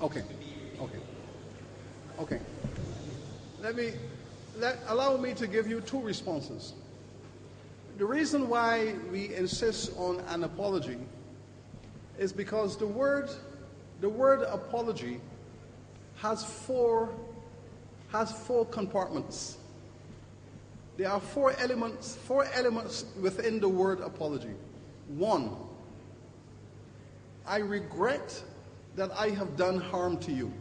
Okay. Okay. Okay. Allow me to give you two responses. The reason why we insist on an apology is because the word apology has four compartments. There are four elements within the word apology. One, I regret that I have done harm to you.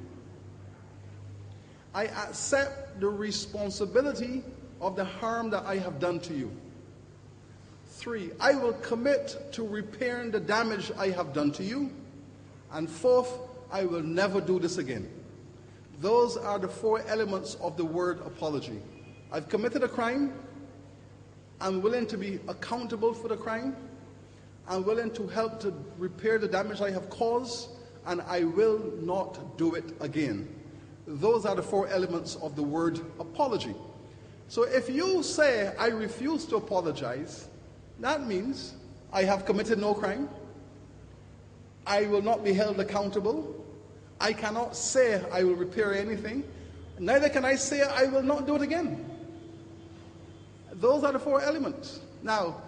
I accept the responsibility of the harm that I have done to you. 3, I will commit to repairing the damage I have done to you. And 4th, I will never do this again. Those are the 4 elements of the word apology. I've committed a crime. I'm willing to be accountable for the crime. I'm willing to help to repair the damage I have caused, and I will not do it again. Those are the 4 elements of the word apology. So if you say, I refuse to apologize, that means I have committed no crime. I will not be held accountable. I cannot say I will repair anything. Neither can I say I will not do it again. Those are the 4 elements. Now,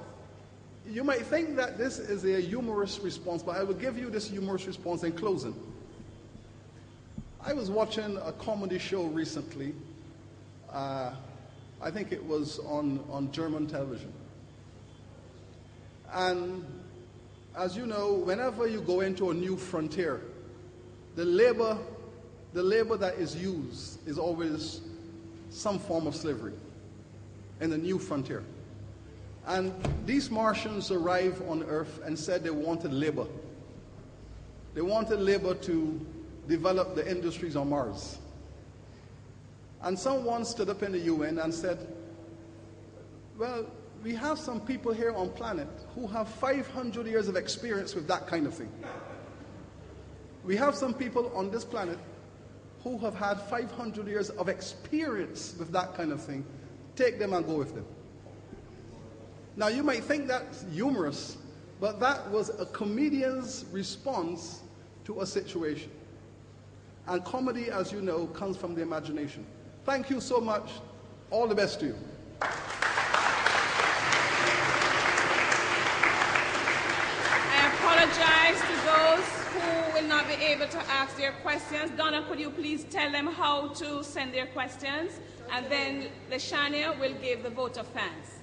you might think that this is a humorous response, but I will give you this humorous response in closing. I was watching a comedy show recently. I think it was on German television. And as you know, whenever you go into a new frontier, the labor that is used is always some form of slavery in the new frontier. And these Martians arrived on Earth and said they wanted labor. They wanted labor to develop the industries on Mars. And someone stood up in the UN and said, well, we have some people here on planet who have 500 years of experience with that kind of thing. We have some people on this planet who have had 500 years of experience with that kind of thing. Take them and go with them. Now, you might think that's humorous, but that was a comedian's response to a situation. And comedy, as you know, comes from the imagination. Thank you so much. All the best to you. I apologize to those who will not be able to ask their questions. Donna, could you please tell them how to send their questions? And then Lashania will give the vote of thanks.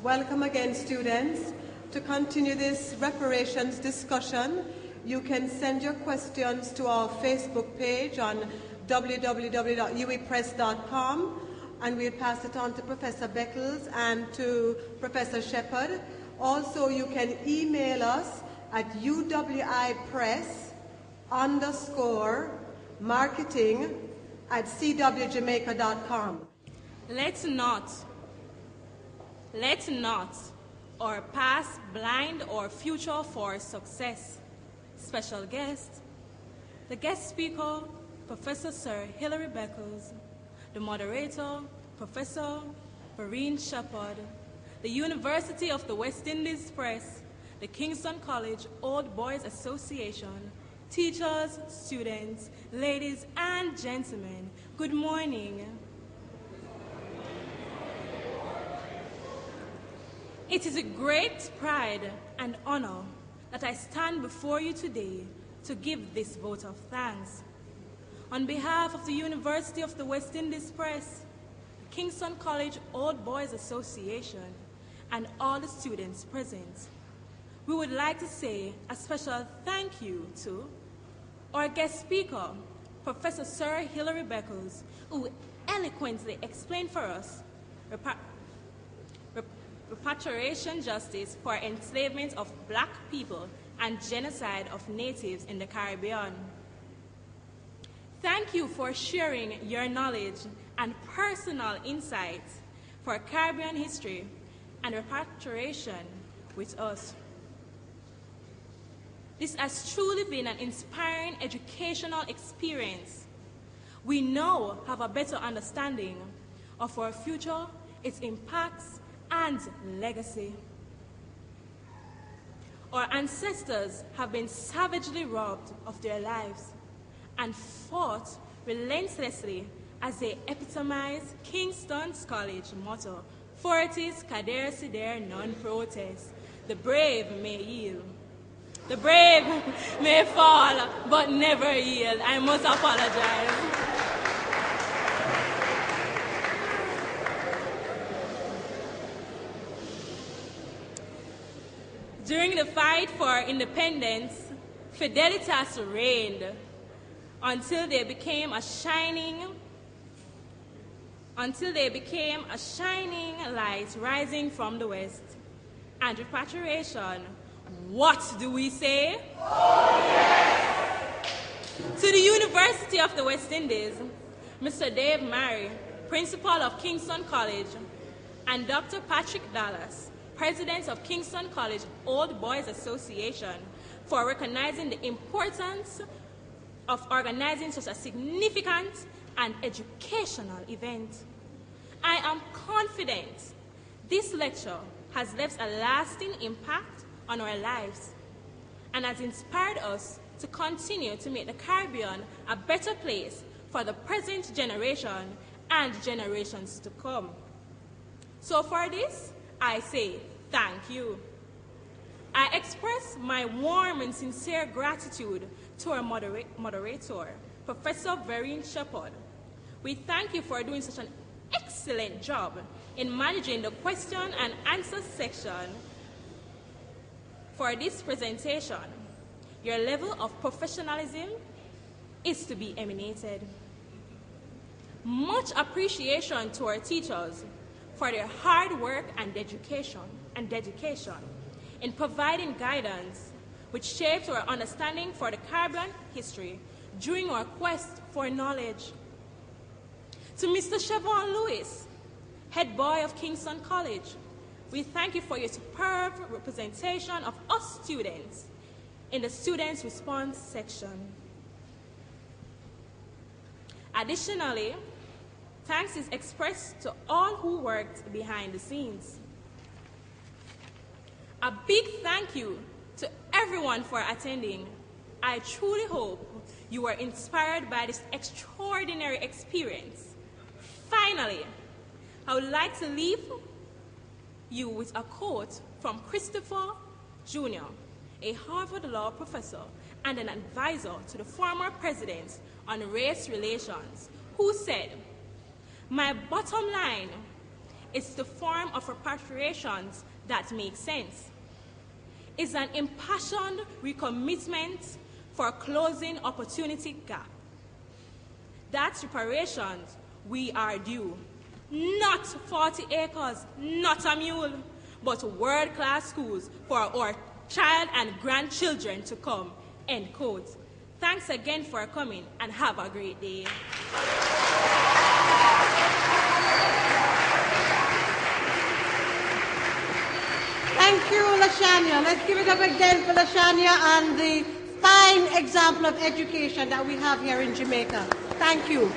Welcome again, students. To continue this reparations discussion, you can send your questions to our Facebook page on www.uepress.com, and we'll pass it on to Professor Beckles and to Professor Shepard. Also, you can email us at uwipress_marketing@cwjamaica.com. Let not or pass blind or future for success. Special guest, the guest speaker, Professor Sir Hilary Beckles, the moderator, Professor Vereen Shepard, the University of the West Indies Press, the Kingston College Old Boys Association, teachers, students, ladies and gentlemen, good morning. It is a great pride and honor that I stand before you today to give this vote of thanks. On behalf of the University of the West Indies Press, the Kingston College Old Boys Association, and all the students present, we would like to say a special thank you to our guest speaker, Professor Sir Hilary Beckles, who eloquently explained for us reparation justice for enslavement of black people and genocide of natives in the Caribbean. Thank you for sharing your knowledge and personal insights for Caribbean history and repatriation with us. This has truly been an inspiring educational experience. We now have a better understanding of our future, its impacts, and legacy. our ancestors have been savagely robbed of their lives and fought relentlessly as they epitomize Kingston's college motto, Fortis cadere sidere non protest. The brave may yield. The brave may fall, but never yield. I must apologize. During the fight for independence, Fidelitas reigned until they became a shining light rising from the west. And repatriation, what do we say? Oh, yes! To the University of the West Indies, Mr. Dave Murray, Principal of Kingston College, and Dr. Patrick Dallas, President of Kingston College Old Boys Association, for recognizing the importance of organizing such a significant and educational event. I am confident this lecture has left a lasting impact on our lives and has inspired us to continue to make the Caribbean a better place for the present generation and generations to come. So for this, I say thank you. I express my warm and sincere gratitude to our moderator, Professor Vereen Shepard. We thank you for doing such an excellent job in managing the question and answer section for this presentation. Your level of professionalism is to be emanated. Much appreciation to our teachers for their hard work and dedication in providing guidance which shaped our understanding for the Caribbean history during our quest for knowledge. To Mr. Chevron Lewis, head boy of Kingston College, we thank you for your superb representation of us students in the Students' Response section. Additionally, thanks is expressed to all who worked behind the scenes. A big thank you to everyone for attending. I truly hope you were inspired by this extraordinary experience. Finally, I would like to leave you with a quote from Christopher Jr., a Harvard Law professor and an advisor to the former president on race relations, who said, "My bottom line is the form of repatriations that make sense. It's an impassioned recommitment for closing opportunity gap. That's reparations we are due. Not 40 acres, not a mule, but world-class schools for our child and grandchildren to come," end quote. Thanks again for coming and have a great day. Thank you, Lashania. Let's give it up again for Lashania and the fine example of education that we have here in Jamaica. Thank you.